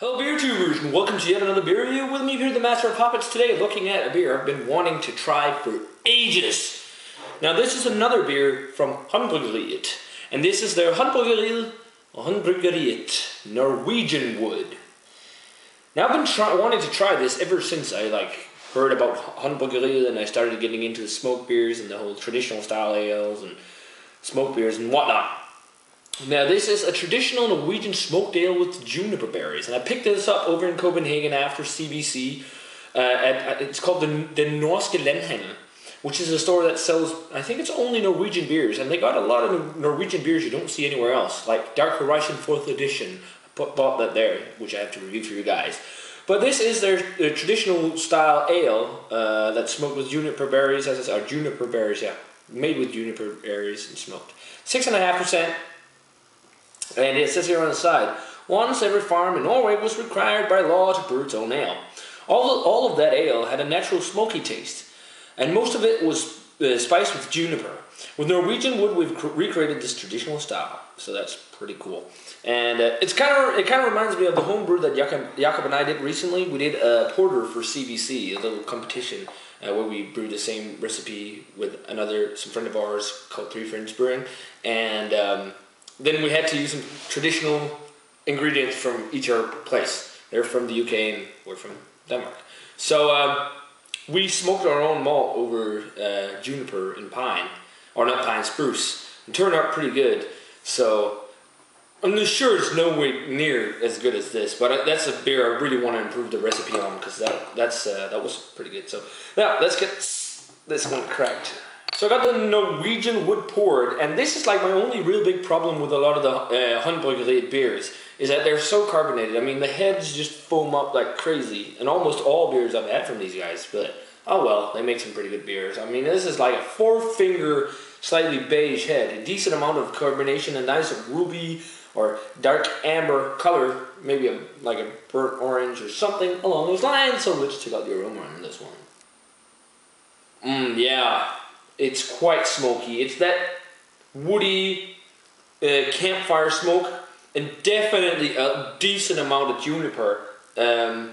Hello beer tubers and welcome to yet another beer review. With me here, the Master of Hoppets, today looking at a beer I've been wanting to try for ages. Now this is another beer from Haandbryggeriet, and this is their Haandbryggeriet Norwegian wood. Now I've been wanting to try this ever since I heard about Haandbryggeriet and I started getting into the smoke beers and the whole traditional style ales and smoke beers and whatnot. Now this is a traditional Norwegian smoked ale with juniper berries, and I picked this up over in Copenhagen after CBC. It's called the Norske Landhandel, which is a store that sells, I think it's only Norwegian beers, and they got a lot of Norwegian beers you don't see anywhere else, like Dark Horizon 4th edition. I bought that there, which I have to review for you guys. But this is their traditional style ale that's smoked with juniper berries, made with juniper berries and smoked. 6.5%. And it says here on the side, once every farm in Norway was required by law to brew its own ale. All of that ale had a natural smoky taste, and most of it was spiced with juniper. With Norwegian wood, we've recreated this traditional style, so that's pretty cool. And it kind of reminds me of the homebrew that Jakob and I did recently. We did a porter for CBC, a little competition where we brewed the same recipe with some friend of ours called Three Friends Brewing, and then we had to use some traditional ingredients from each our place. They're from the UK and we're from Denmark. So we smoked our own malt over juniper and pine, or not pine, spruce. It turned out pretty good. So I'm sure it's no way near as good as this, but that's a beer I really want to improve the recipe on, because that was pretty good. So now let's get this one cracked. So I got the Norwegian wood poured, and this is like my only real big problem with a lot of the Haandbryggeriet beers, is that they're so carbonated. I mean, the heads just foam up like crazy, and almost all beers I've had from these guys, but oh well, they make some pretty good beers. I mean, this is like a 4-finger, slightly beige head, a decent amount of carbonation, a nice ruby or dark amber color, maybe like a burnt orange or something along those lines. So let's check out the aroma on this one. Yeah. It's quite smoky. It's that woody campfire smoke, and definitely a decent amount of juniper. I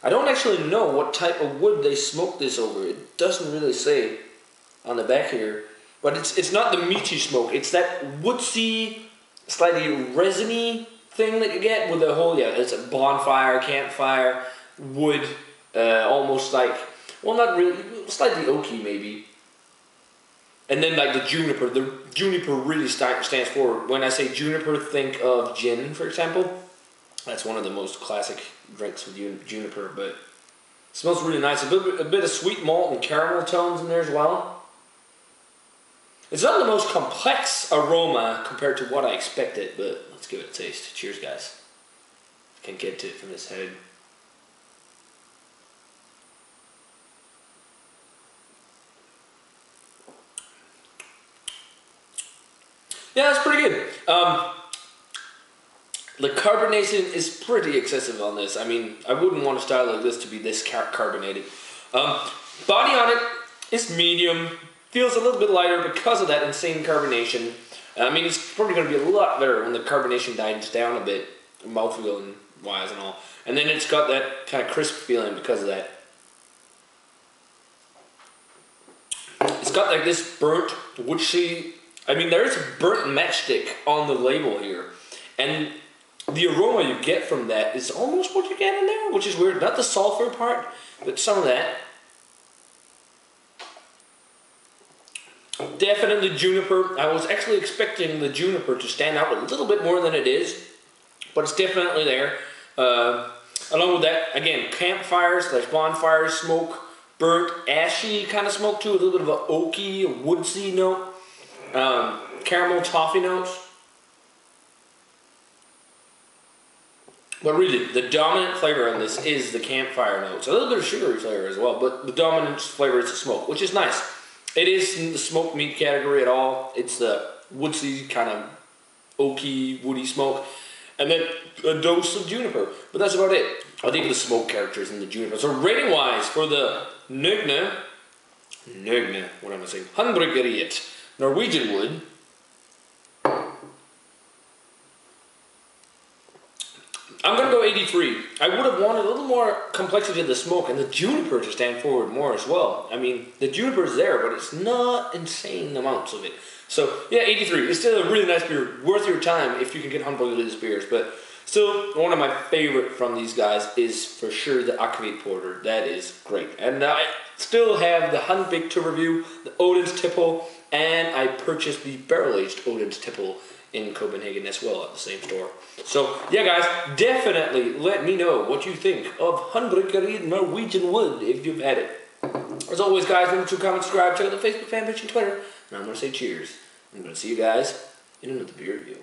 don't actually know what type of wood they smoked this over. It doesn't really say on the back here, but it's not the meaty smoke. It's that woodsy, slightly resiny thing that you get with the whole, it's a bonfire, campfire, wood, almost like, well, not really, slightly oaky maybe. And then the juniper really stands for, when I say juniper, think of gin, for example. That's one of the most classic drinks with juniper, but it smells really nice. A bit of sweet malt and caramel tones in there as well. It's not the most complex aroma compared to what I expected, but let's give it a taste. Cheers, guys. Can't get to it from this head. Yeah, it's pretty good. The carbonation is pretty excessive on this. I mean, I wouldn't want a style like this to be this carbonated. Body on it is medium. Feels a little bit lighter because of that insane carbonation. I mean, it's probably going to be a lot better when the carbonation dies down a bit, mouthfeel and wise and all. And then it's got that kind of crisp feeling because of that. It's got like this burnt, woodsy. I mean, there is a burnt matchstick on the label here, and the aroma you get from that is almost what you get in there, which is weird. Not the sulfur part, but some of that. Definitely juniper. I was actually expecting the juniper to stand out a little bit more than it is, but it's definitely there. Along with that, again, campfire/bonfire smoke, burnt, ashy kind of smoke too, a little bit of an oaky, woodsy note. Caramel toffee notes. But really, the dominant flavor on this is the campfire notes. A little bit of sugary flavor as well, but the dominant flavor is the smoke, which is nice. It is in the smoked meat category at all. It's the woodsy, kind of oaky, woody smoke. And then a dose of juniper. But that's about it. I think the smoke character is in the juniper. So rating-wise, for the Haandbryggeriet Norwegian wood, I'm going to go 83. I would have wanted a little more complexity to the smoke and the juniper to stand forward more as well. I mean, the juniper's there, but it's not insane amounts of it. So, yeah, 83. It's still a really nice beer, worth your time if you can get Haandbryggeriet beers. But still, one of my favorite from these guys is for sure the Akvavit Porter. That is great. And I still have the Haandbryggeriet to review, the Odin's Tipple, and I purchased the barrel-aged Odin's Tipple in Copenhagen as well at the same store. So, yeah, guys, definitely let me know what you think of Haandbryggeriet Norwegian Wood if you've had it. As always, guys, remember to comment, subscribe, check out the Facebook fan page and Twitter. And I'm going to say cheers. I'm going to see you guys in another beer review.